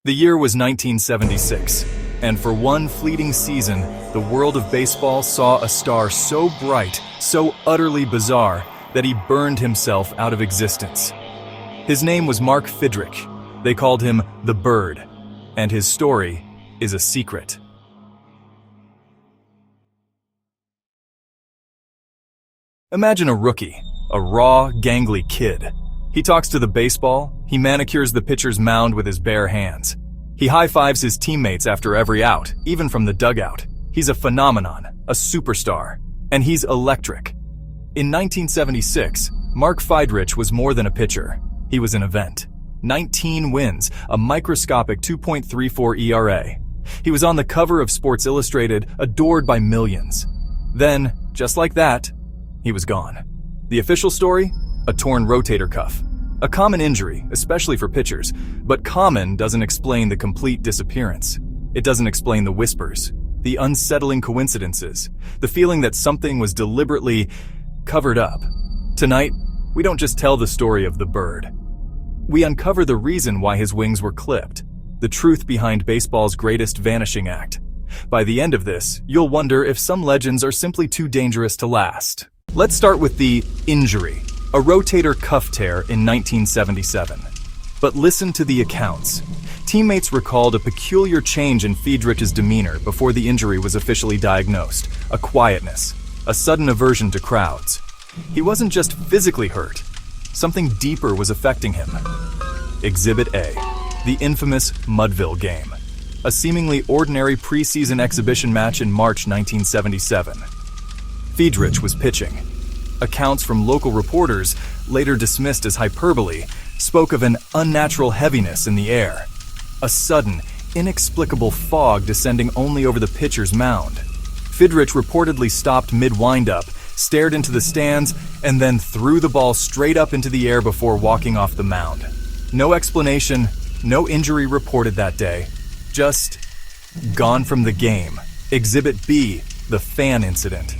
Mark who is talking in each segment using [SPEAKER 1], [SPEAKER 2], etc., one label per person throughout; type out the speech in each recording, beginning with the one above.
[SPEAKER 1] The year was 1976, and for one fleeting season, the world of baseball saw a star so bright, so utterly bizarre, that he burned himself out of existence. His name was Mark Fidrych. They called him the Bird, and his story is a secret. Imagine a rookie, a raw, gangly kid. He talks to the baseball, he manicures the pitcher's mound with his bare hands. He high-fives his teammates after every out, even from the dugout. He's a phenomenon, a superstar, and he's electric. In 1976, Mark Fidrych was more than a pitcher. He was an event. 19 wins, a microscopic 2.34 ERA. He was on the cover of Sports Illustrated, adored by millions. Then, just like that, he was gone. The official story? A torn rotator cuff. A common injury, especially for pitchers, but common doesn't explain the complete disappearance. It doesn't explain the whispers, the unsettling coincidences, the feeling that something was deliberately covered up. Tonight, we don't just tell the story of the Bird. We uncover the reason why his wings were clipped, the truth behind baseball's greatest vanishing act. By the end of this, you'll wonder if some legends are simply too dangerous to last. Let's start with the injury. A rotator cuff tear in 1977. But listen to the accounts. Teammates recalled a peculiar change in Fidrych's demeanor before the injury was officially diagnosed. A quietness, a sudden aversion to crowds. He wasn't just physically hurt. Something deeper was affecting him. Exhibit A, the infamous Mudville game. A seemingly ordinary preseason exhibition match in March 1977. Fidrych was pitching. Accounts from local reporters, later dismissed as hyperbole, spoke of an unnatural heaviness in the air. A sudden, inexplicable fog descending only over the pitcher's mound. Fidrych reportedly stopped mid-windup, stared into the stands, and then threw the ball straight up into the air before walking off the mound. No explanation, no injury reported that day. Just gone from the game. Exhibit B, the fan incident.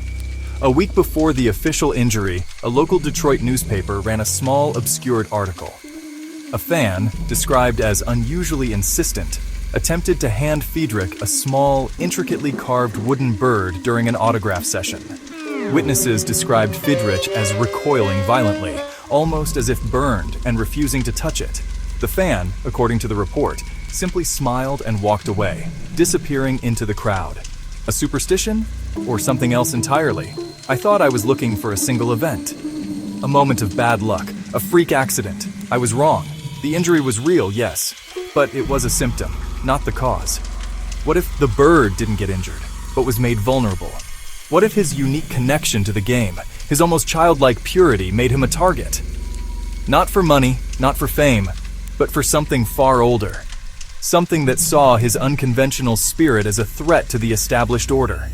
[SPEAKER 1] A week before the official injury, a local Detroit newspaper ran a small, obscured article. A fan, described as unusually insistent, attempted to hand Fidrych a small, intricately carved wooden bird during an autograph session. Witnesses described Fidrych as recoiling violently, almost as if burned and refusing to touch it. The fan, according to the report, simply smiled and walked away, disappearing into the crowd. A superstition? Or something else entirely? I thought I was looking for a single event. A moment of bad luck, a freak accident. I was wrong. The injury was real, yes, but it was a symptom, not the cause. What if the Bird didn't get injured, but was made vulnerable? What if his unique connection to the game, his almost childlike purity, made him a target? Not for money, not for fame, but for something far older. Something that saw his unconventional spirit as a threat to the established order.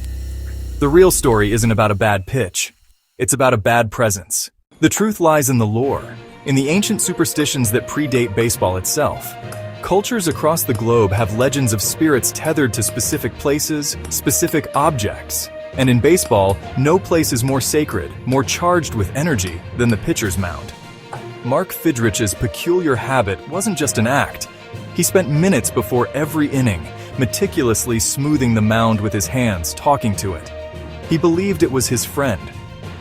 [SPEAKER 1] The real story isn't about a bad pitch. It's about a bad presence. The truth lies in the lore, in the ancient superstitions that predate baseball itself. Cultures across the globe have legends of spirits tethered to specific places, specific objects. And in baseball, no place is more sacred, more charged with energy than the pitcher's mound. Mark Fidrych's peculiar habit wasn't just an act. He spent minutes before every inning, meticulously smoothing the mound with his hands, talking to it. He believed it was his friend.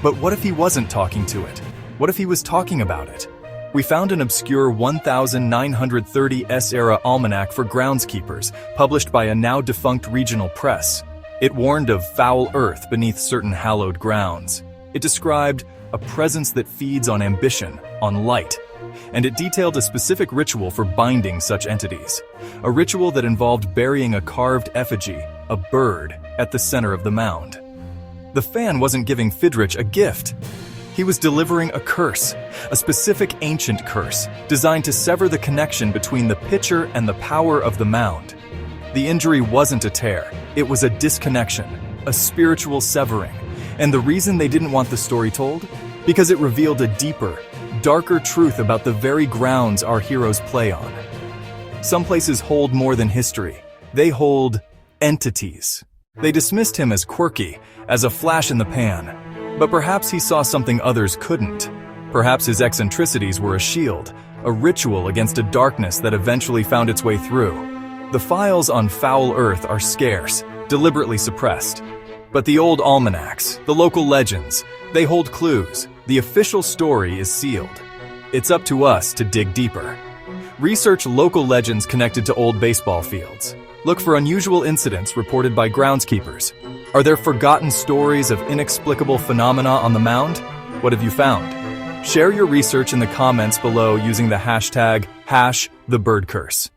[SPEAKER 1] But what if he wasn't talking to it? What if he was talking about it? We found an obscure 1930 S-era almanac for groundskeepers, published by a now-defunct regional press. It warned of foul earth beneath certain hallowed grounds. It described a presence that feeds on ambition, on light. And it detailed a specific ritual for binding such entities. A ritual that involved burying a carved effigy, a bird, at the center of the mound. The fan wasn't giving Fidrych a gift. He was delivering a curse, a specific ancient curse, designed to sever the connection between the pitcher and the power of the mound. The injury wasn't a tear, it was a disconnection, a spiritual severing. And the reason they didn't want the story told? Because it revealed a deeper, darker truth about the very grounds our heroes play on. Some places hold more than history. They hold entities. They dismissed him as quirky, as a flash in the pan. But perhaps he saw something others couldn't. Perhaps his eccentricities were a shield, a ritual against a darkness that eventually found its way through. The files on foul earth are scarce, deliberately suppressed. But the old almanacs, the local legends, they hold clues. The official story is sealed. It's up to us to dig deeper. Research local legends connected to old baseball fields. Look for unusual incidents reported by groundskeepers. Are there forgotten stories of inexplicable phenomena on the mound? What have you found? Share your research in the comments below using the hashtag #TheBirdCurse.